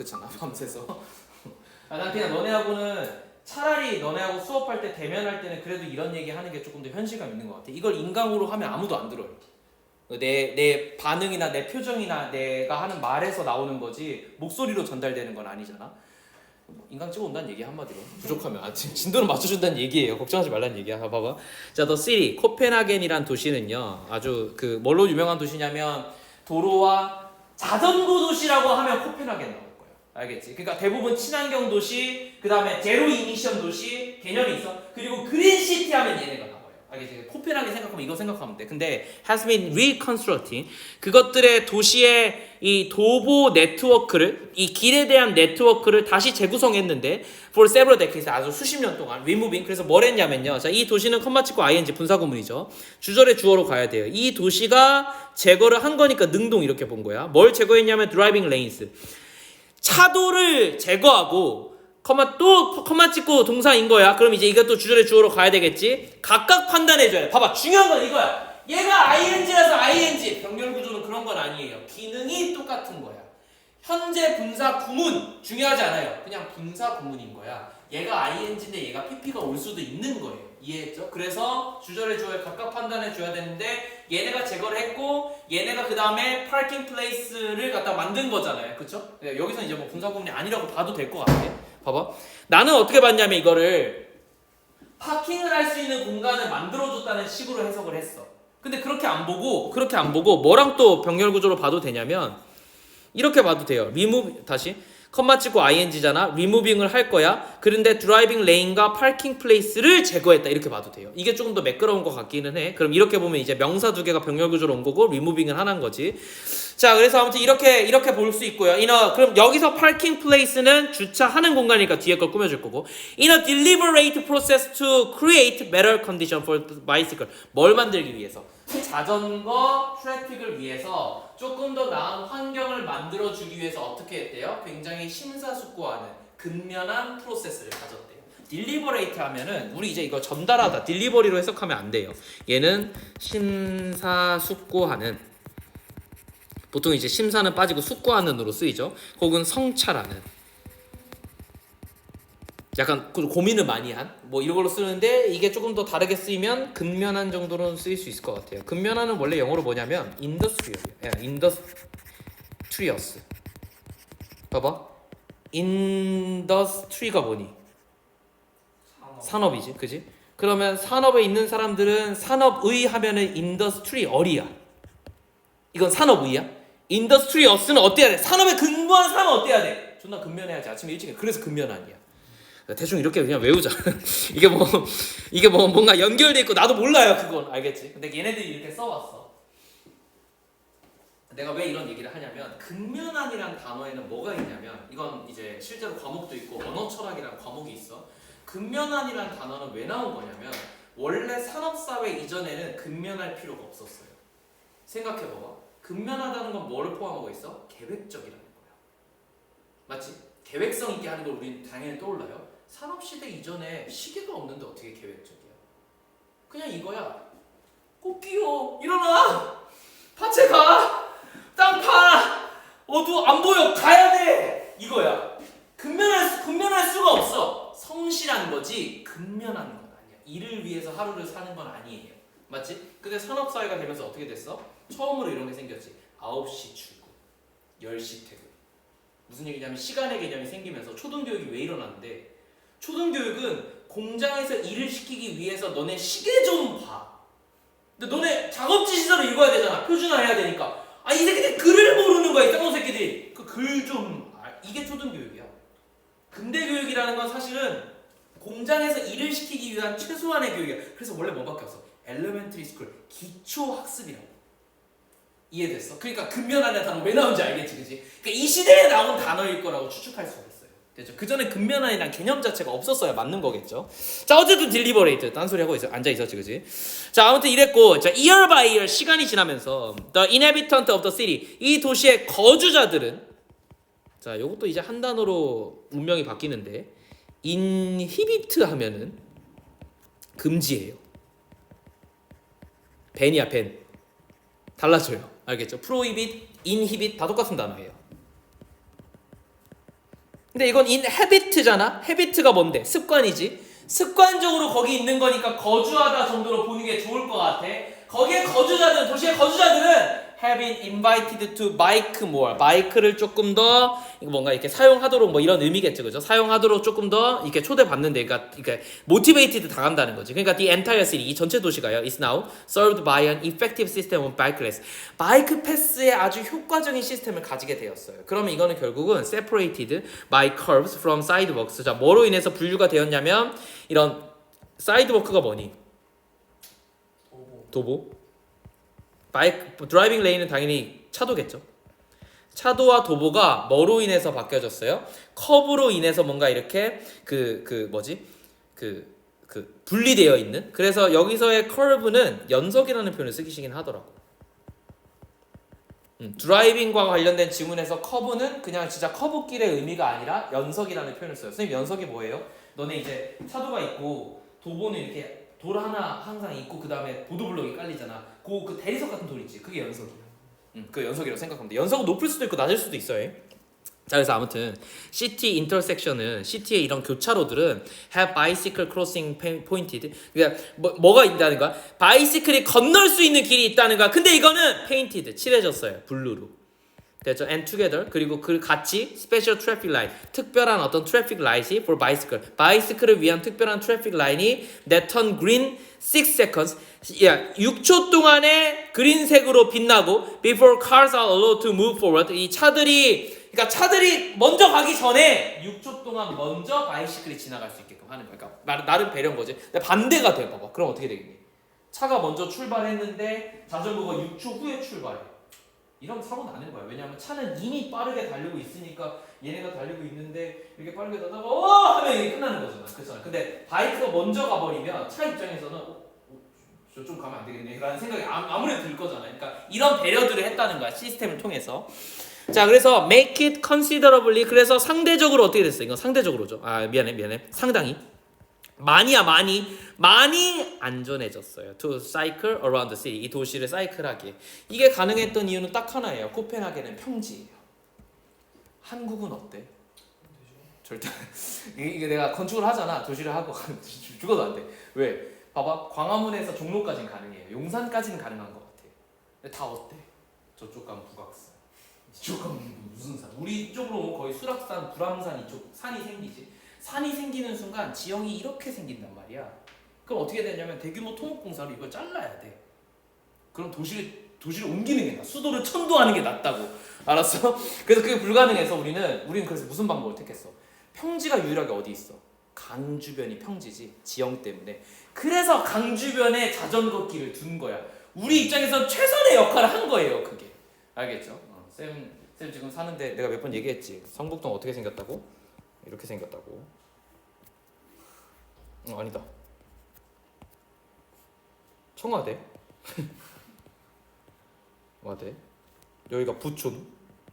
그렇잖아 밤새서. 난 그냥 너네하고는 차라리 너네하고 수업할 때 대면할 때는 그래도 이런 얘기 하는 게 조금 더 현실감 있는 것 같아. 이걸 인강으로 하면 아무도 안 들어요. 내 반응이나 내 표정이나 내가 하는 말에서 나오는 거지 목소리로 전달되는 건 아니잖아. 인강 찍어 온다는 얘기 한마디로 부족하면 진도는 맞춰준다는 얘기예요. 걱정하지 말라는 얘기야. 봐봐. 자, 더 시리 코펜하겐이란 도시는요 아주 그 뭘로 유명한 도시냐면 도로와 자전거 도시라고 하면 코펜하겐 나올 거예요. 알겠지? 그러니까 대부분 친환경 도시, 그 다음에 제로 이미션 도시 개념이 있어. 그리고 그린 시티 하면 얘네가 나와요. 알겠지? 코펜하겐 생각하면 이거 생각하면 돼. 근데 has been reconstructing 그것들의 도시의 이 도보 네트워크를 이 길에 대한 네트워크를 다시 재구성했는데 for several decades 아주 수십 년 동안 removing 그래서 뭘 했냐면요. 자, 이 도시는 컴마 찍고 ing 분사구문이죠. 주절의 주어로 가야 돼요. 이 도시가 제거를 한 거니까 능동 이렇게 본 거야. 뭘 제거했냐면 driving lanes 차도를 제거하고 컴마 찍고 동사인 거야. 그럼 이제 이것도 주절의 주어로 가야 되겠지. 각각 판단해줘야 돼. 봐봐 중요한 건 이거야. 얘가 ing라서 ing 병렬 구조는 그런 건 아니에요. 기능이 똑같은 거야. 현재 분사 구문 중요하지 않아요. 그냥 분사 구문인 거야. 얘가 ing인데 얘가 pp가 올 수도 있는 거예요. 이해했죠? 그래서 주절의 주어에 각각 판단해 줘야 되는데 얘네가 제거를 했고 얘네가 그 다음에 파킹 플레이스를 갖다 만든 거잖아요. 그쵸? 여기서 이제 뭐 분사 구문이 아니라고 봐도 될 것 같아. 봐봐. 나는 어떻게 봤냐면 이거를 파킹을 할 수 있는 공간을 만들어줬다는 식으로 해석을 했어. 근데 그렇게 안 보고 뭐랑 또 병렬 구조로 봐도 되냐면 이렇게 봐도 돼요. remove 다시 컴마 찍고 ing잖아. removing을 할 거야. 그런데 driving lane과 parking place를 제거했다. 이렇게 봐도 돼요. 이게 조금 더 매끄러운 것 같기는 해. 그럼 이렇게 보면 이제 명사 두 개가 병렬 구조로 온 거고 removing을 하는 거지. 자, 그래서 아무튼 이렇게 볼 수 있고요. 그럼 여기서 parking place는 주차하는 공간이니까 뒤에 걸 꾸며줄 거고. In a deliberate process to create better condition for the bicycle. 뭘 만들기 위해서? 자전거 트래픽을 위해서 조금 더 나은 환경을 만들어주기 위해서 어떻게 했대요? 굉장히 심사숙고하는 근면한 프로세스를 가졌대요. 딜리버레이트 하면은 우리 이제 이거 전달하다 딜리버리로 해석하면 안 돼요. 얘는 심사숙고하는 보통 이제 심사는 빠지고 숙고하는으로 쓰이죠. 혹은 성찰하는 약간 고민을 많이 한 뭐 이런 걸로 쓰는데 이게 조금 더 다르게 쓰이면 근면한 정도로 쓰일 수 있을 것 같아요. 근면한은 원래 영어로 뭐냐면 industrious. 봐봐. industry가 뭐니? 산업이지, 그지? 그러면 산업에 있는 사람들은 산업의 하면은 industrial이야. 이건 산업의야. industrious는 어때야 돼? 산업에 근무하는 사람은 어때야 돼? 존나 근면해야지. 아침에 일찍 해. 그래서 근면한이야. 대충 이렇게 그냥 외우자. 이게 뭐 뭔가 연결돼 있고 나도 몰라요 그건. 알겠지? 근데 얘네들이 이렇게 써왔어. 내가 왜 이런 얘기를 하냐면 근면한이라는 단어에는 뭐가 있냐면 이건 이제 실제로 과목도 있고 언어 철학이라는 과목이 있어. 근면한이라는 단어는 왜 나온 거냐면 원래 산업사회 이전에는 근면할 필요가 없었어요. 생각해봐봐. 근면하다는 건 뭐를 포함하고 있어? 계획적이라는 거야. 맞지? 계획성 있게 하는 걸 우리는 당연히 떠올라요. 산업시대 이전에 시계가 없는데 어떻게 계획적이야? 그냥 이거야. 꽃기요 일어나! 밭에 가! 땅 파! 어두워 안 보여! 가야 돼! 이거야. 근면할 수가 없어. 성실한 거지 근면하는 건 아니야. 일을 위해서 하루를 사는 건 아니에요. 맞지? 근데 산업사회가 되면서 어떻게 됐어? 처음으로 이런 게 생겼지. 9시 출근, 10시 퇴근. 무슨 얘기냐면 시간의 개념이 생기면서 초등교육이 왜 일어났는데 초등교육은 공장에서 일을 시키기 위해서 너네 시계 좀 봐. 근데 너네 작업지 시설을 읽어야 되잖아. 표준화해야 되니까. 이 새끼들 글을 모르는 거야. 이 쌍놈 새끼들이. 그 글 좀 이게 초등교육이야. 근대교육이라는 건 사실은 공장에서 일을 시키기 위한 최소한의 교육이야. 그래서 원래 뭐밖에 없어? 엘레멘터리 스쿨 기초학습이라고. 이해됐어? 그러니까 근면한의 단어 왜 나온지 알겠지, 그지? 그러니까 이 시대에 나온 단어일 거라고 추측할 수가 있어요. 됐죠? 그 전에 근면한이란 개념 자체가 없었어야 맞는 거겠죠. 자, 어쨌든 딜리버레이트 딴소리 하고 앉아 있었지, 그지? 자, 아무튼 이랬고, 자, year by year 시간이 지나면서 the inhabitant of the city 이 도시의 거주자들은 자, 요것도 이제 한 단어로 운명이 바뀌는데 inhibit 하면은 금지예요. 벤이야, 벤. 달라져요. 알겠죠? prohibit, inhibit 다 똑같은 단어예요. 근데 이건 inhabit잖아. habit가 뭔데? 습관이지. 습관적으로 거기 있는 거니까 거주하다 정도로 보는 게 좋을 것 같아. 거기에 거주자들, 도시의 거주자들은 have been invited to bike more. 바이크를 조금 더 뭔가 이렇게 사용하도록 뭐 이런 의미겠죠, 그죠? 사용하도록 조금 더 이렇게 초대받는데, 그러니까 motivated 당한다는 거지. 그러니까 the entire city, 이 전체 도시가요, is now served by an effective system of bike lanes. 바이크 패스의 아주 효과적인 시스템을 가지게 되었어요. 그러면 이거는 결국은 separated by curves from sidewalks. 자, 뭐로 인해서 분류가 되었냐면 이런 사이드워크가 뭐니? 도보. 바이크 드라이빙 레인은 당연히 차도겠죠. 차도와 도보가 뭐로 인해서 바뀌어졌어요? 커브로 인해서 뭔가 이렇게 분리되어 있는. 그래서 여기서의 커브는 연석이라는 표현을 쓰시긴 하더라고. 드라이빙과 관련된 지문에서 커브는 그냥 진짜 커브길의 의미가 아니라 연석이라는 표현을 써요. 선생님, 연석이 뭐예요? 너네 이제 차도가 있고 도보는 이렇게 돌 하나 항상 있고 그 다음에 보도블록이 깔리잖아. 그 대리석 같은 돌 있지. 그게 연석이야. 그 연석이라고 생각하면 돼. 연석은 높을 수도 있고 낮을 수도 있어요. 자, 그래서 아무튼 시티 인터섹션은, 시티의 이런 교차로들은 have bicycle crossing pointed. 그러니까 뭐가 있다는 거야? 바이시클이 건널 수 있는 길이 있다는 거야. 근데 이거는 painted, 칠해졌어요. 블루로. 됐죠? And together. 그리고 그 같이 special traffic light, 특별한 어떤 traffic light이 for bicycle, 바이시클을 위한 특별한 traffic light이 that turn green 6 seconds, 6초 동안에 그린색으로 빛나고 before cars are allowed to move forward. 이 그러니까 차들이 먼저 가기 전에 6초 동안 먼저 바이시클이 지나갈 수 있게끔 하는 거야. 그러니까 나름 배려인 거지. 근데 반대가 돼 봐봐. 그럼 어떻게 되겠니? 차가 먼저 출발했는데 자전거가 6초 후에 출발해. 이런 사고 나는 거야. 왜냐하면 차는 이미 빠르게 달리고 있으니까 얘네가 달리고 있는데 이렇게 빠르게 가다가 하면 이게 끝나는 거잖아. 그렇잖아. 근데 바이크가 먼저 가버리면 차 입장에서는 저 좀 가면 안 되겠네 라는 생각이 아무래도 들 거잖아. 그러니까 이런 배려들을 했다는 거야. 시스템을 통해서. 자, 그래서 make it considerably. 그래서 상대적으로 어떻게 됐어? 이건 상대적으로죠. 미안해. 상당히 많이 안전해졌어요. To cycle around the city. 이 도시를 사이클하기에. 이게 가능했던 이유는 딱 하나예요. 코펜하겐은 평지예요. 한국은 어때? 절대. 이게 내가 건축을 하잖아. 도시를 하고 죽어도 안 돼. 왜? 봐봐. 광화문에서 종로까지는 가능해요. 용산까지는 가능한 것 같아. 근데 다 어때? 저쪽 가면 북악산, 이쪽 가면 무슨 산? 우리 이쪽으로 오면 거의 수락산, 불암산 이쪽 산이 생기지. 산이 생기는 순간 지형이 이렇게 생긴단 말이야. 그럼 어떻게 되냐면 대규모 토목공사로 이걸 잘라야 돼. 그럼 도시를 옮기는 게 나. 수도를 천도하는 게 낫다고. 알았어? 그래서 그게 불가능해서 우리는 그래서 무슨 방법을 택했어? 평지가 유일하게 어디 있어? 강 주변이 평지지. 지형 때문에. 그래서 강 주변에 자전거 길을 둔 거야. 우리 입장에서 최선의 역할을 한 거예요. 그게. 알겠죠? 쌤 지금 사는데 내가 몇 번 얘기했지. 성북동 어떻게 생겼다고? 이렇게 생겼다고. 아니다. 청와대. 와대. 여기가 부촌.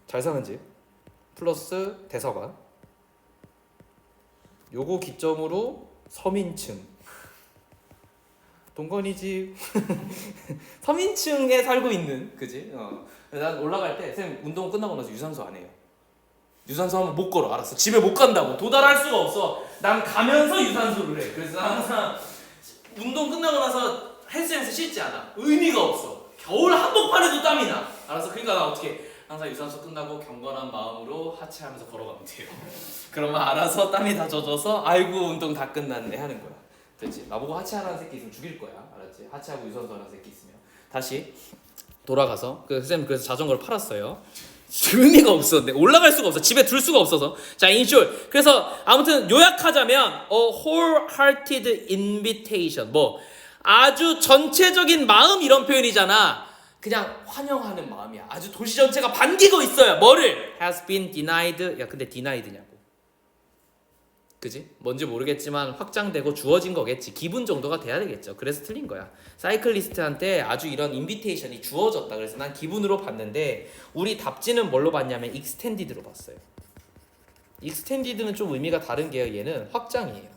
잘 사는 집. 플러스 대사관. 요거 기점으로 서민층. 동건이집. 서민층에 살고 있는, 그지? 난 올라갈 때 쌤 운동 끝나고 나서 유산소 안 해요. 유산소 하면 못 걸어. 알았어. 집에 못 간다고. 도달할 수가 없어. 난 가면서 유산소를 해. 그래서 항상 운동 끝나고 나서 헬스장에서 씻지 않아. 의미가 없어. 겨울 한복판에도 땀이 나. 알았어. 그러니까 나 어떻게 항상 유산소 끝나고 경건한 마음으로 하체하면서 걸어가면 돼요. 그러면 알아서 땀이 다 젖어서 아이고 운동 다 끝났네 하는 거야. 됐지? 나보고 하체하라는 새끼 있으면 죽일 거야. 알았지? 하체하고 유산소 하는 새끼 있으면. 다시 돌아가서 쌤 그래서 자전거를 팔았어요. 의미가 없어. 올라갈 수가 없어. 집에 둘 수가 없어서. 자, in short. 그래서 아무튼 요약하자면 a wholehearted invitation. 아주 전체적인 마음 이런 표현이잖아. 그냥 환영하는 마음이야. 아주 도시 전체가 반기고 있어요. 뭐를? has been denied. 야, 근데 denied냐고. 그지? 뭔지 모르겠지만 확장되고 주어진 거겠지. 기분 정도가 돼야 되겠죠. 그래서 틀린 거야. 사이클리스트한테 아주 이런 인비테이션이 주어졌다. 그래서 난 기분으로 봤는데 우리 답지는 뭘로 봤냐면 익스텐디드로 봤어요. 익스텐디드는 좀 의미가 다른 게요. 얘는 확장이에요.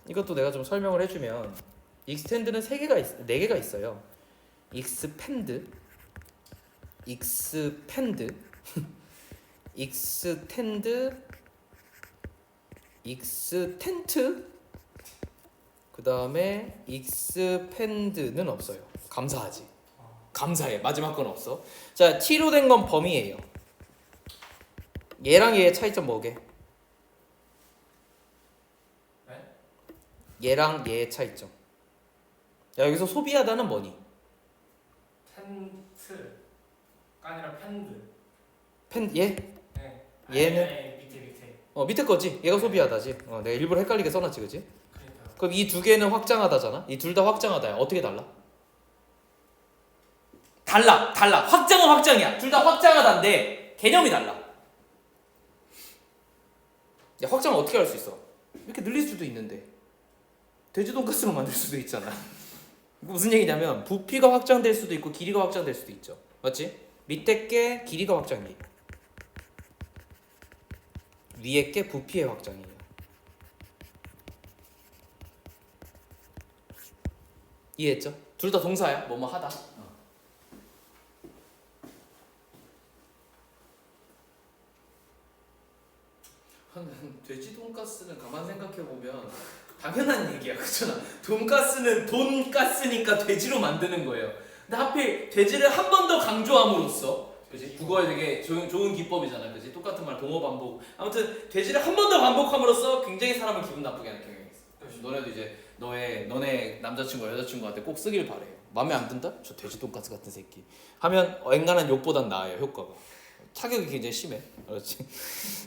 이것도 내가 좀 설명을 해주면 익스텐드는 4개가 있어요. 익스펜드 익스텐드 익스텐트 그 다음에 익스펜드는 없어요. 감사하지. 감사해. 마지막 건 없어. 자, t로 된 건 범위예요. 얘랑 얘의 차이점 뭐게? 네? 얘랑 얘의 차이점. 야, 여기서 소비하다는 뭐니? 텐트가 아니라 팬드. 얘? 네. 얘는? 아니, 밑에. 밑에 거지. 얘가 소비하다지. 내가 일부러 헷갈리게 써놨지, 그지? 그러니까. 그럼 이 두 개는 확장하다잖아. 이 둘 다 확장하다야. 어떻게 달라? 달라. 확장은 확장이야. 둘 다 확장하다인데 개념이 달라. 야, 확장을 어떻게 할 수 있어? 이렇게 늘릴 수도 있는데 돼지 돈가스로 만들 수도 있잖아. 이거 무슨 얘기냐면 부피가 확장될 수도 있고 길이가 확장될 수도 있죠. 맞지? 밑에 게 길이가 확장이에요. 위에 게 부피의 확장이에요. 이해했죠? 둘 다 동사야. 뭐뭐 하다. 돼지 돈가스는 가만 생각해 보면 당연한 얘기야, 그렇잖아. 돈가스는 돈가스니까 돼지로 만드는 거예요. 근데 하필 돼지를 한 번 더 강조함으로써, 그지? 국어에 되게 좋은 기법이잖아, 그지? 똑같은 말 동어 반복. 아무튼 돼지를 한 번 더 반복함으로써 굉장히 사람을 기분 나쁘게 하는 경향이 있어. 너네도 이제 너네 남자친구 여자친구한테 꼭 쓰길 바래요. 마음에 안 든다? 저 돼지 돈가스 같은 새끼 하면 앵간한 욕보단 나아요, 효과가. 타격이 굉장히 심해. 그렇지.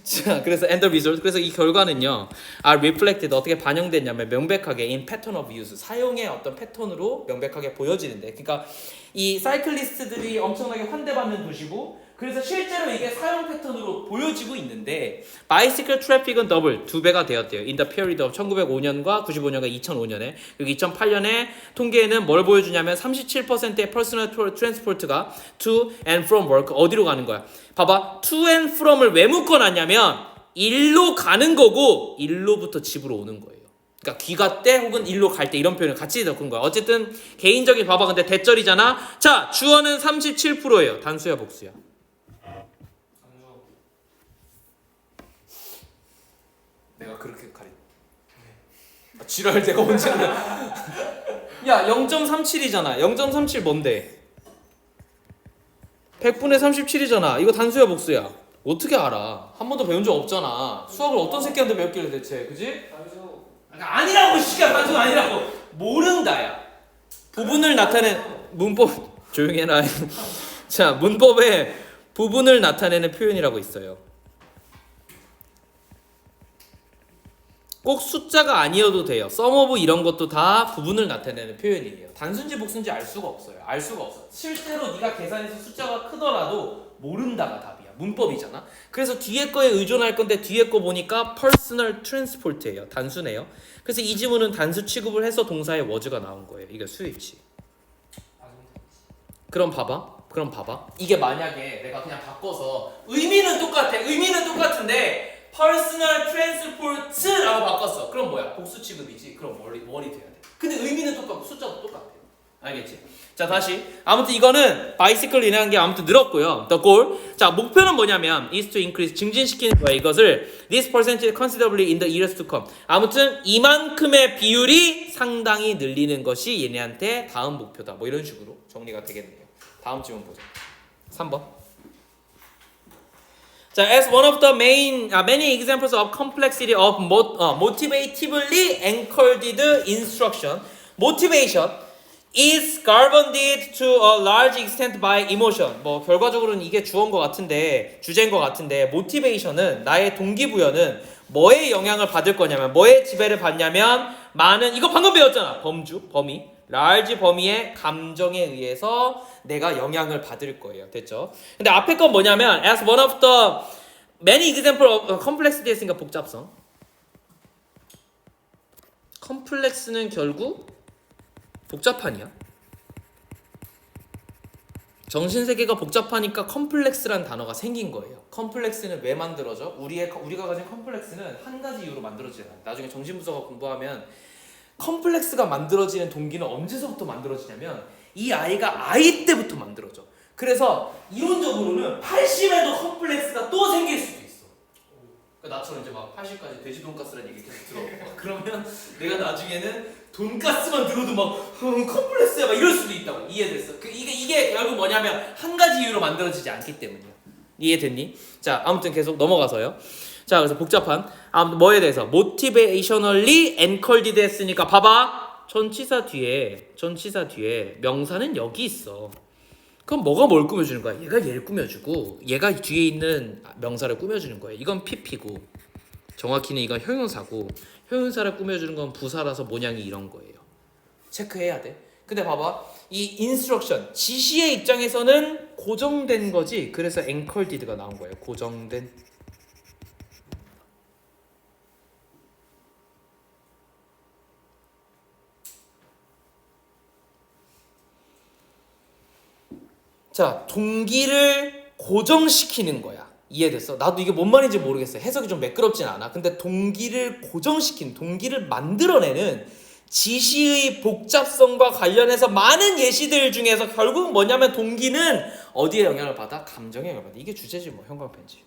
자, 그래서 and the result. 그래서 이 결과는요, are reflected 어떻게 반영됐냐면 명백하게 in pattern of use 사용의 어떤 패턴으로 명백하게 보여지는데, 그러니까 이 사이클리스트들이 엄청나게 환대받는 도시고, 그래서 실제로 이게 사용 패턴으로 보여지고 있는데, bicycle traffic은 더블 2배가 되었대요. in the period of 1905년과 95년과 2005년에. 그리고 2008년에 통계에는 뭘 보여주냐면 37%의 personal transport가 to and from work 어디로 가는 거야? 봐봐, to and from을 왜 묶어놨냐면 일로 가는 거고 일로부터 집으로 오는 거예요. 그러니까 귀가 때 혹은 일로 갈 때 이런 표현을 같이 넣은 거야. 어쨌든 개인적인 봐봐, 근데 대절이잖아. 자, 주어는 37%예요. 단수야 복수야? 내가 그렇게 가리. 지랄 내가 언제 그래? 야, 0.37이잖아. 0.37 뭔데? 100분의 37이잖아. 이거 단수야 복수야? 어떻게 알아? 한 번도 배운 적 없잖아. 수학을 어떤 새끼한테 배웠길래 대체, 그지? 단수. 아니라고, 씨가 단수가 아니라고. 모른다야. 부분을 나타낸 문법 조용히 해라. 자, 문법에 부분을 나타내는 표현이라고 있어요. 꼭 숫자가 아니어도 돼요. sum of 이런 것도 다 부분을 나타내는 표현이에요. 단순지 복순지 알 수가 없어요. 알 수가 없어. 실제로 네가 계산해서 숫자가 크더라도 모른다가 답이야. 문법이잖아. 그래서 뒤에 거에 의존할 건데 뒤에 거 보니까 personal transport예요. 단수네요. 그래서 이 지문은 단수 취급을 해서 동사의 was가 나온 거예요. 이게 수입치. 그럼 봐봐. 이게 만약에 내가 그냥 바꿔서 의미는 똑같은데 personal transport라고 바꿨어. 그럼 뭐야? 복수 취급이지. 그럼 뭘이 돼야 돼? 근데 의미는 똑같고 숫자도 똑같아요. 알겠지? 자, 다시. 아무튼 이거는 bicycle이라는 게 아무튼 늘었고요. the goal. 자, 목표는 뭐냐면 is to increase 증진시키는 거야. 이것을 this percentage considerably in the years to come. 아무튼 이만큼의 비율이 상당히 늘리는 것이 얘네한테 다음 목표다. 뭐 이런 식으로 정리가 되겠네요. 다음 질문 보자. 3번. 자, as one of the many examples of complexity of motivatively anchored instruction, motivation is governed to a large extent by emotion. 뭐 결과적으로는 이게 주어인 것 같은데, 주제인 것 같은데, motivation은 나의 동기부여는 뭐에 영향을 받을 거냐면, 뭐에 지배를 받냐면, 많은, 이거 방금 배웠잖아. 범위. large 범위의 감정에 의해서 내가 영향을 받을 거예요. 됐죠? 근데 앞에 건 뭐냐면 as one of the many example of complexity 했으니까 복잡성. 컴플렉스는 결국 복잡하냐? 정신세계가 복잡하니까 컴플렉스란 단어가 생긴 거예요. 컴플렉스는 왜 만들어져? 우리가 가진 컴플렉스는 한 가지 이유로 만들어지지 않아요. 나중에 정신분석학 공부하면 컴플렉스가 만들어지는 동기는 언제서부터 만들어지냐면 이 아이가 아이 때부터 만들어져. 그래서 이론적으로는 80에도 컴플렉스가 또 생길 수도 있어. 그러니까 나처럼 이제 막 80까지 돼지 돈가스라는 얘기 계속 들어. 그러면 내가 나중에는 돈가스만 들어도 막 컴플렉스야 막 이럴 수도 있다고. 이해됐어? 이게 결국 뭐냐면 한 가지 이유로 만들어지지 않기 때문이야. 이해됐니? 자, 아무튼 계속 넘어가서요. 자, 그래서 복잡한 뭐에 대해서 motivationally encoded 했으니까 봐봐. 전치사 뒤에 명사는 여기 있어. 그럼 뭐가 뭘 꾸며주는 거야? 얘가 얘를 꾸며주고 얘가 뒤에 있는 명사를 꾸며주는 거야. 이건 PP고 정확히는 이건 형용사고 형용사를 꾸며주는 건 부사라서 모양이 이런 거예요. 체크해야 돼. 근데 봐봐. 이 instruction, 지시의 입장에서는 고정된 거지. 그래서 encoded가 나온 거예요. 고정된. 자, 동기를 고정시키는 거야. 이해됐어? 나도 이게 뭔 말인지 모르겠어. 해석이 좀 매끄럽진 않아. 근데 동기를 고정시키는, 동기를 만들어내는 지시의 복잡성과 관련해서 많은 예시들 중에서 결국 뭐냐면 동기는 어디에 영향을 받아? 감정에 영향을 받아. 이게 주제지 뭐, 형광펜지.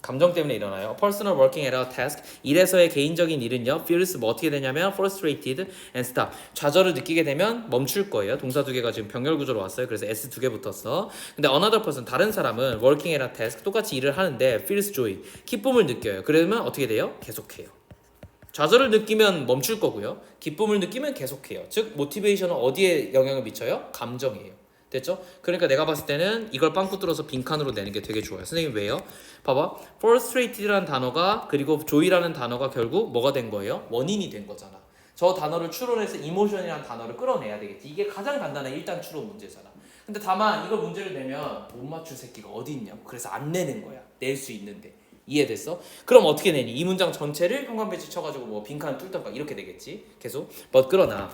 감정 때문에 일어나요. Personal working at a task. 일에서의 개인적인 일은요. feels 뭐 어떻게 되냐면 frustrated and stop. 좌절을 느끼게 되면 멈출 거예요. 동사 두 개가 지금 병렬 구조로 왔어요. 그래서 s 두 개 붙었어. 근데 another person 다른 사람은 working at a task 똑같이 일을 하는데 feels joy 기쁨을 느껴요. 그러면 어떻게 돼요? 계속해요. 좌절을 느끼면 멈출 거고요. 기쁨을 느끼면 계속해요. 즉 모티베이션은 어디에 영향을 미쳐요? 감정이에요. 됐죠? 그러니까 내가 봤을 때는 이걸 빵꾸 뚫어서 빈칸으로 내는 게 되게 좋아요. 선생님 왜요? 봐봐. frustrated라는 단어가 그리고 joy라는 단어가 결국 뭐가 된 거예요? 원인이 된 거잖아. 저 단어를 추론해서 emotion이라는 단어를 끌어내야 되겠지. 이게 가장 간단한 1단 추론 문제잖아. 근데 다만 이걸 문제를 내면 못 맞출 새끼가 어디 있냐고. 그래서 안 내는 거야. 낼 수 있는데. 이해됐어? 그럼 어떻게 내니? 이 문장 전체를 형광펜치 쳐가지고 뭐 빈칸 뚫던가 이렇게 되겠지. 계속 but 그러나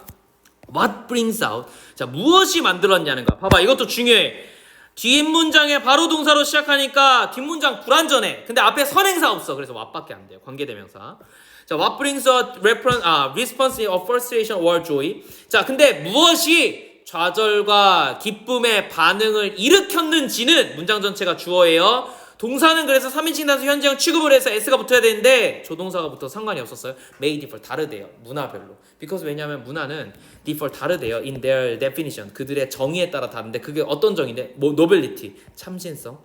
What brings out? 자, 무엇이 만들었냐는 거야. 봐봐, 이것도 중요해. 뒷문장에 바로 동사로 시작하니까 뒷문장 불완전해. 근데 앞에 선행사 없어. 그래서 what밖에 안 돼요. 관계대명사. 자, what brings a response of frustration or joy? 자, 근데 무엇이 좌절과 기쁨의 반응을 일으켰는지는 문장 전체가 주어예요. 동사는 그래서 3인칭 단수 현재형 취급을 해서 s가 붙어야 되는데 조동사가 붙어 상관이 없었어요. may differ 다르대요. 문화별로. because 왜냐하면 문화는 differ 다르대요. in their definition 그들의 정의에 따라 다른데 그게 어떤 정의인데 뭐 nobility 참신성,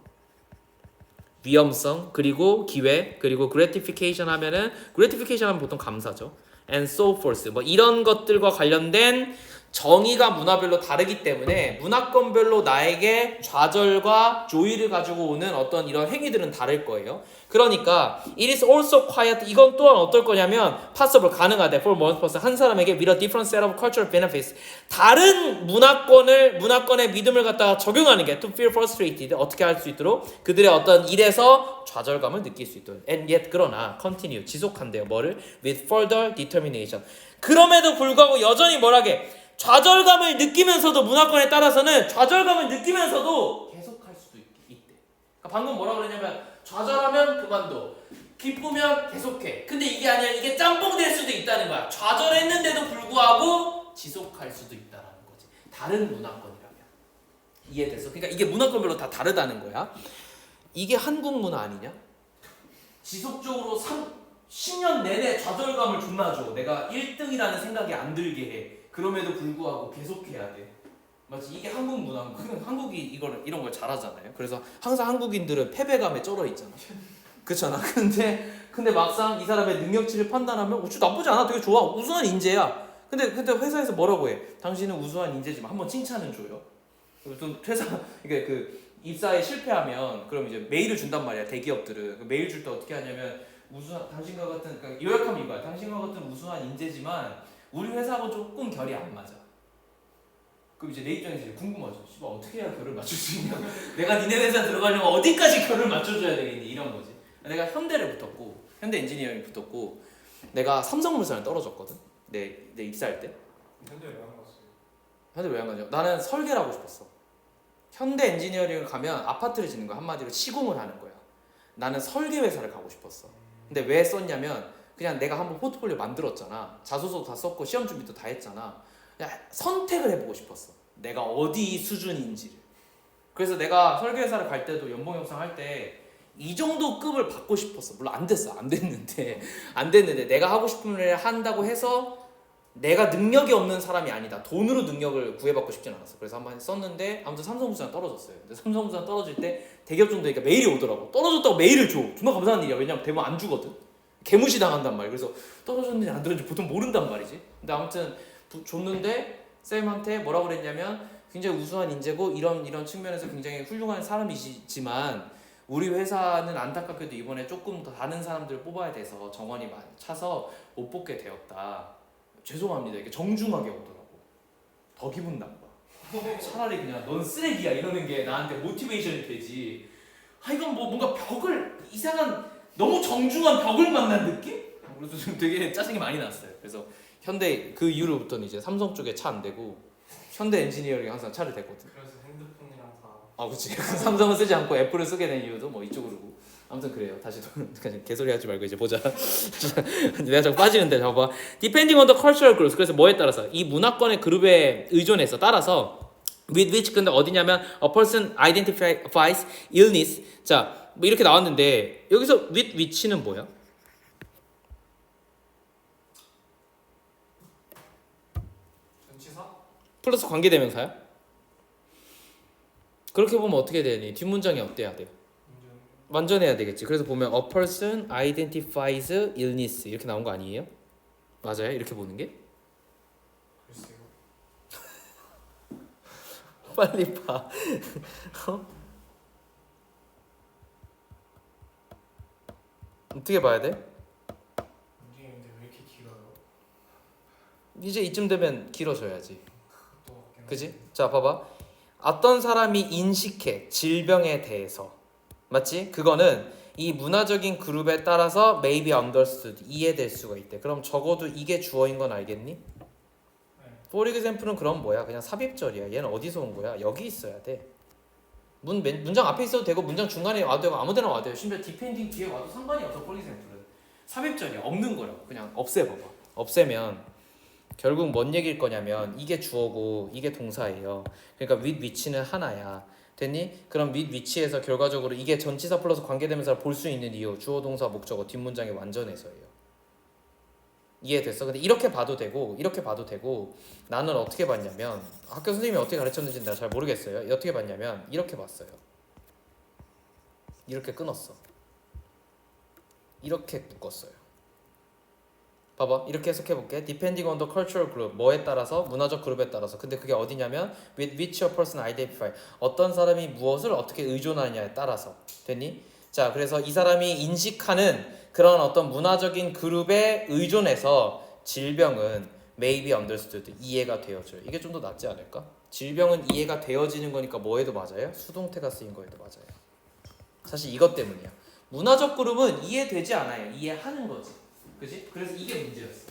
위험성 그리고 기회 그리고 gratification 하면은 gratification 하면 보통 감사죠. and so forth 뭐 이런 것들과 관련된 정의가 문화별로 다르기 때문에 문화권별로 나에게 좌절과 조의를 가지고 오는 어떤 이런 행위들은 다를 거예요. 그러니까 it is also quiet 이건 또한 어떨 거냐면 possible 가능하대 for one person 한 사람에게 with a different set of cultural benefits 다른 문화권의 믿음을 갖다가 적용하는 게 to feel frustrated 어떻게 할 수 있도록 그들의 어떤 일에서 좌절감을 느낄 수 있도록 and yet 그러나 continue 지속한대요. 뭐를? with further determination 그럼에도 불구하고 여전히 뭐라게 좌절감을 느끼면서도 문화권에 따라서는 좌절감을 느끼면서도 계속할 수도 있대. 그러니까 방금 뭐라 그러냐면 좌절하면 그만둬. 기쁘면 계속해. 근데 이게 아니야. 이게 짬뽕 될 수도 있다는 거야. 좌절했는데도 불구하고 지속할 수도 있다는 거지. 다른 문화권이라면. 이해됐어? 그러니까 이게 문화권별로 다 다르다는 거야. 이게 한국 문화 아니냐? 지속적으로 10년 내내 좌절감을 존나 줘. 내가 1등이라는 생각이 안 들게 해. 그럼에도 불구하고 계속해야 돼. 맞지? 이게 한국 문화. 한국이 이런 걸 잘하잖아요. 그래서 항상 한국인들은 패배감에 쩔어 있잖아. 그렇잖아. 근데 막상 이 사람의 능력치를 판단하면 나쁘지 않아. 되게 좋아. 우수한 인재야. 근데 회사에서 뭐라고 해? 당신은 우수한 인재지만 한번 칭찬은 줘요. 또 회사 이게 그 입사에 실패하면 그럼 이제 메일을 준단 말이야. 대기업들은 그 메일 줄 때 어떻게 하냐면 당신과 같은 그러니까 요약하면 이거야. 당신과 같은 우수한 인재지만 우리 회사하고 조금 결이 안 맞아. 그럼 이제 내 입장에서 이제 궁금하죠. 씨발 어떻게 해야 결을 맞출 수 있냐? 내가 니네 회사 들어가려면 어디까지 결을 맞춰줘야 되겠니? 이런 거지. 내가 현대를 붙었고 현대 엔지니어링 붙었고 내가 삼성물산을 떨어졌거든. 내 입사할 때. 현대 왜 안 갔어요? 현대 왜 안 가죠? 나는 설계를 하고 싶었어. 현대 엔지니어링을 가면 아파트를 짓는 거야. 한마디로 시공을 하는 거야. 나는 설계 회사를 가고 싶었어. 근데 왜 썼냐면 그냥 내가 한번 포트폴리오 만들었잖아. 자소서 다 썼고 시험 준비도 다 했잖아. 그냥 선택을 해보고 싶었어. 내가 어디 수준인지를. 그래서 내가 설계회사를 갈 때도 연봉 협상할 때 이 정도 급을 받고 싶었어. 물론 안 됐어. 안 됐는데 내가 하고 싶은 일을 한다고 해서 내가 능력이 없는 사람이 아니다. 돈으로 능력을 구애받고 싶진 않았어. 그래서 한번 썼는데 아무튼 삼성부산 떨어졌어요. 근데 삼성부산 떨어질 때 대기업 정도 되니까 메일이 오더라고. 떨어졌다고 메일을 줘. 정말 감사한 일이야. 왜냐면 대부분 안 주거든. 개무시 당한단 말이야. 그래서 떨어졌는지 안 떨어졌는지 보통 모른단 말이지. 근데 아무튼 줬는데 쌤한테 뭐라고 그랬냐면 굉장히 우수한 인재고 이런 측면에서 굉장히 훌륭한 사람이시지만 우리 회사는 안타깝게도 이번에 조금 더 다른 사람들을 뽑아야 돼서 정원이 많이 차서 못 뽑게 되었다. 죄송합니다. 이렇게 정중하게 오더라고. 더 기분 나빠. 차라리 그냥 넌 쓰레기야 이러는 게 나한테 모티베이션이 되지. 이건 뭐 뭔가 벽을 이상한 너무 정중한 벽을 만난 느낌? 그래서 좀 되게 짜증이 많이 났어요. 그래서 현대 그 이후로부터는 이제 삼성 쪽에 차 안 대고 현대 엔지니어링 항상 차를 댔거든. 그래서 핸드폰이랑 다. 그치. 삼성은 쓰지 않고 애플을 쓰게 된 이유도 뭐 이쪽으로고. 아무튼 그래요. 다시 개소리 하지 말고 이제 보자. 내가 자꾸 빠지는데 봐봐. Depending on the cultural groups. 그래서 뭐에 따라서 이 문화권의 그룹에 의존해서 따라서 with which 근데 어디냐면 a person identifies illness. 자, 뭐 이렇게 나왔는데 여기서 with which는 뭐야? 전치사? 플러스 관계대명사야? 그렇게 보면 어떻게 되니? 뒷문장이 어때야 돼요? 완전해야 되겠지. 그래서 보면 a person identifies illness 이렇게 나온 거 아니에요? 맞아요? 이렇게 보는 게? 글쎄요. 빨리 봐. 어떻게 봐야 돼? 문제인데 왜 이렇게 길어요? 이제 이쯤 되면 길어져야지. 또 같긴 그지? 자, 봐봐. 어떤 사람이 인식해 질병에 대해서 맞지? 그거는 이 문화적인 그룹에 따라서 maybe understood 이해될 수가 있대. 그럼 적어도 이게 주어인 건 알겠니? For example은 그럼 뭐야? 그냥 삽입절이야. 얘는 어디서 온 거야? 여기 있어야 돼. 문장 앞에 있어도 되고 문장 중간에 와도 되고 아무데나 와도 돼요. 심지어 depending 뒤에 와도 상관이 없어. For example은 삽입절이야. 없는 거라고. 그냥 없애봐봐. 없애면 결국 뭔 얘기일 거냐면 이게 주어고 이게 동사예요. 그러니까 with which는 하나야. 됐니? 그럼 with which에서 결과적으로 이게 전치사 플러스 관계대명사를 볼 수 있는 이유 주어 동사 목적어 뒷문장의 완전해서예요. 이해됐어? 근데 이렇게 봐도 되고 이렇게 봐도 되고 나는 어떻게 봤냐면 학교 선생님이 어떻게 가르쳤는지 내가 잘 모르겠어요. 어떻게 봤냐면 이렇게 봤어요. 이렇게 끊었어. 이렇게 묶었어요. 봐봐 이렇게 해석해볼게. Depending on the cultural group 뭐에 따라서 문화적 그룹에 따라서. 근데 그게 어디냐면 with which a person identify 어떤 사람이 무엇을 어떻게 의존하느냐에 따라서. 됐니? 자 그래서 이 사람이 인식하는 그런 어떤 문화적인 그룹에 의존해서 질병은 maybe understood 이해가 되어져요. 이게 좀 더 낫지 않을까? 질병은 이해가 되어지는 거니까 뭐에도 맞아요? 수동태가 쓰인 거에도 맞아요. 사실 이것 때문이야. 문화적 그룹은 이해되지 않아요. 이해하는 거지. 그지? 그래서 이게 문제였어.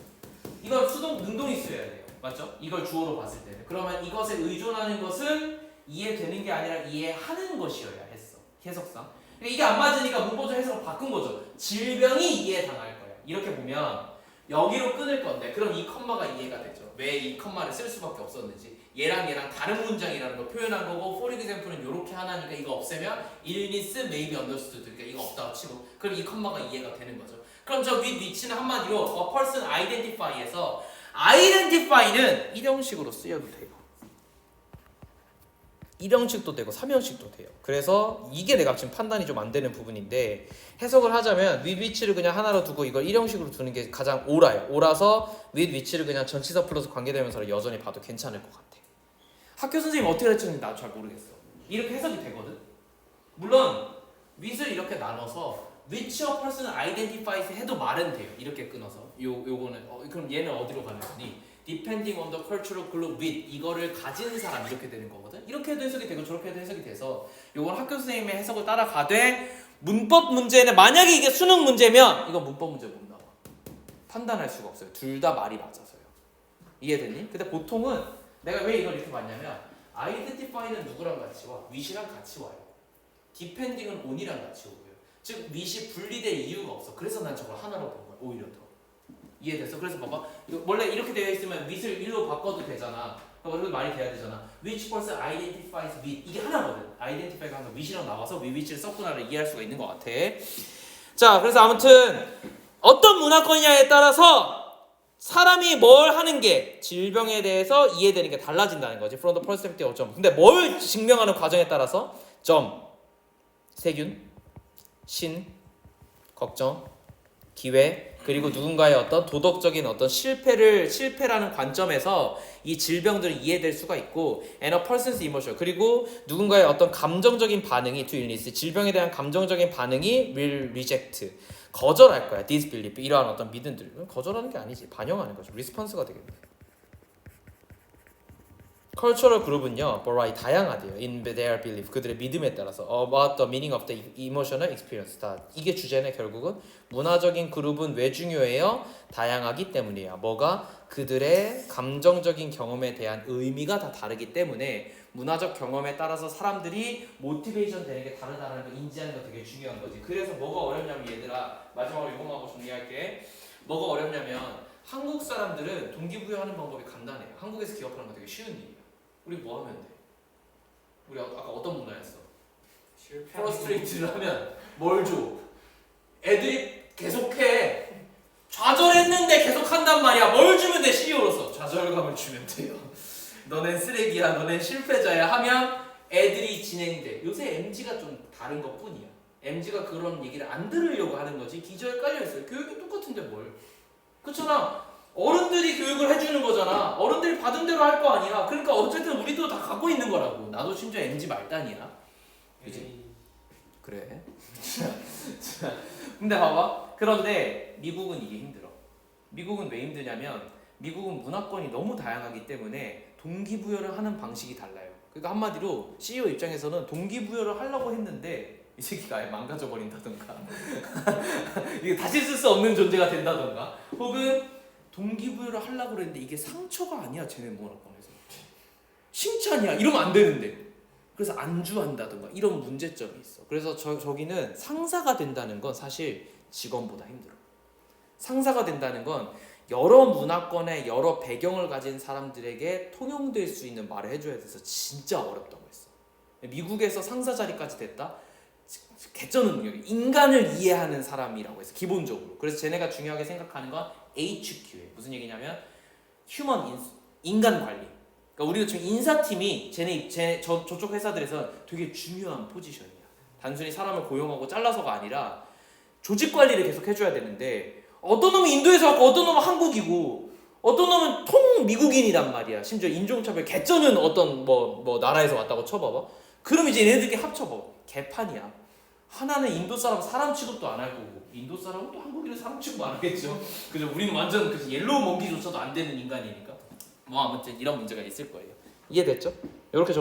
이걸 수동 능동이 쓰여야 돼요. 맞죠? 이걸 주어로 봤을 때는. 그러면 이것에 의존하는 것은 이해되는 게 아니라 이해하는 것이어야 했어. 해석상. 그러니까 이게 안 맞으니까 문법적 해석을 바꾼 거죠. 질병이 이해당할 거야. 이렇게 보면 여기로 끊을 건데 그럼 이 컴마가 이해가 되죠. 왜 이 컴마를 쓸 수밖에 없었는지. 얘랑 다른 문장이라는 걸 표현한 거고 for example은 이렇게 하나니까 이거 없애면 illness maybe understood 그러니까 이거 없다고 치고 그럼 이 컴마가 이해가 되는 거죠. 그럼 저 with which는 한마디로 a person identify에서 identify는 일형식으로 쓰여도 돼요. 일형식도 되고 삼형식도 돼요. 그래서 이게 내가 지금 판단이 좀 안 되는 부분인데 해석을 하자면 with which를 그냥 하나로 두고 이걸 일형식으로 두는 게 가장 옳아요. 옳아서 with which를 그냥 전치사 플러스 관계대명사로 여전히 봐도 괜찮을 것 같아. 학교 선생님 어떻게 가르쳤는지 나도 잘 모르겠어. 이렇게 해석이 되거든. 물론 with를 이렇게 나눠서 which a person identifies 해도 말은 돼요. 이렇게 끊어서 요거는 그럼 얘는 어디로 가는 거니? Depending on the cultural group with 이거를 가진 사람 이렇게 되는 거거든. 이렇게 해도 해석이 되고 저렇게 해도 해석이 돼서 요건 학교 선생님의 해석을 따라가되 문법 문제는 만약에 이게 수능 문제면 이거 문법 문제 못 나와. 판단할 수가 없어요. 둘 다 말이 맞아서요. 이해됐니? 근데 보통은 내가 왜 이걸 이렇게 봤냐면 identify는 누구랑 같이 와? with랑 같이 와요. depending은 on이랑 같이 오고요. 즉 with이 분리될 이유가 없어. 그래서 난 저걸 하나로 본 거야. 오히려 더. 이해됐어? 그래서 봐봐. 이거 원래 이렇게 되어 있으면 with을 1로 바꿔도 되잖아. 그러니까 말이 돼야 되잖아. Which person identifies with 이게 하나거든. identify가 항상 with이랑 나와서 which를 썼구나를 이해할 수가 있는 것 같아. 자, 그래서 아무튼 어떤 문화권이냐에 따라서 사람이 뭘 하는 게 질병에 대해서 이해되는 게 달라진다는 거지. From the perspective of 점. 근데 뭘 증명하는 과정에 따라서 점, 세균, 신, 걱정, 기회, 그리고 누군가의 어떤 도덕적인 어떤 실패라는 관점에서 이 질병들을 이해될 수가 있고, and a person's emotion, 그리고 누군가의 어떤 감정적인 반응이 to illness, 질병에 대한 감정적인 반응이 will reject, 거절할 거야. disbelief, 이러한 어떤 믿음들. 거절하는 게 아니지, 반영하는 거죠. response가 되겠네. cultural group은요, variety, 다양하대요. in their belief, 그들의 믿음에 따라서. about the meaning of the emotional experience. 다 이게 주제네. 결국은 문화적인 그룹은 왜 중요해요? 다양하기 때문이에요. 뭐가? 그들의 감정적인 경험에 대한 의미가 다 다르기 때문에 문화적 경험에 따라서 사람들이 모티베이션 되는 게 다르다는 거 인지하는 거 되게 중요한 거지. 그래서 뭐가 어렵냐면 얘들아, 마지막으로 이거 하고 정리할게. 뭐가 어렵냐면 한국 사람들은 동기부여하는 방법이 간단해요. 한국에서 기업하는 거 되게 쉬운 일이야. 우리 뭐 하면 돼? 우리 아까 어떤 문화였어? 프러스트레이트를 하면 뭘 줘? 애들이 계속해. 좌절했는데 계속한단 말이야. 뭘 주면 돼? CEO로서 좌절감을 주면 돼요. 너넨 쓰레기야, 너넨 실패자야 하면 애들이 진행돼. 요새 MZ가 좀 다른 것 뿐이야. MZ가 그런 얘기를 안 들으려고 하는 거지. 기저에 깔려있어요. 교육이 똑같은데 뭘. 그렇잖아. 어른들이 교육을 해주는 거잖아. 어른들이 받은 대로 할 거 아니야. 그러니까 어쨌든 우리도 다 갖고 있는 거라고. 나도 심지어 MZ 말단이야. 그지? 그래. 근데 봐봐. 그런데 미국은 이게 힘들어. 미국은 왜 힘드냐면 미국은 문화권이 너무 다양하기 때문에 동기부여를 하는 방식이 달라요. 그러니까 한마디로 CEO 입장에서는 동기부여를 하려고 했는데 이 새끼가 아예 망가져 버린다던가 이게 다시 쓸 수 없는 존재가 된다던가, 혹은 동기부여를 하려고 그랬는데 이게 상처가 아니야. 쟤네 문화권에서 칭찬이야. 이러면 안 되는데 그래서 안주한다던가 이런 문제점이 있어. 그래서 저기는 상사가 된다는 건 사실 직원보다 힘들어. 상사가 된다는 건 여러 문화권의 여러 배경을 가진 사람들에게 통용될 수 있는 말을 해줘야 돼서 진짜 어렵다고 했어. 미국에서 상사 자리까지 됐다? 개쩌는 능력이, 인간을 이해하는 사람이라고 했어 기본적으로. 그래서 쟤네가 중요하게 생각하는 건 HQ에 무슨 얘기냐면 인간 관리. 그러니까 우리가 지금 인사팀이 저쪽 회사들에서 되게 중요한 포지션이야. 단순히 사람을 고용하고 잘라서가 아니라 조직 관리를 계속 해줘야 되는데 어떤 놈은 인도에서 왔고 어떤 놈은 한국이고 어떤 놈은 통 미국인이란 말이야. 심지어 인종차별 개쩌는 어떤 뭐 나라에서 왔다고 쳐봐봐. 그럼 이제 얘네들끼리 합쳐봐. 개판이야. 하나는 인도 사람 취급도 안 할 거고, 인도 사람은 또 한국인은 사람 취급 안 하겠죠. 그죠? 우리는 완전 옐로우 몽키조차도 안 되는 인간이니까. 뭐 아무튼 이런 문제가 있을 거예요. 이해됐죠? 이렇게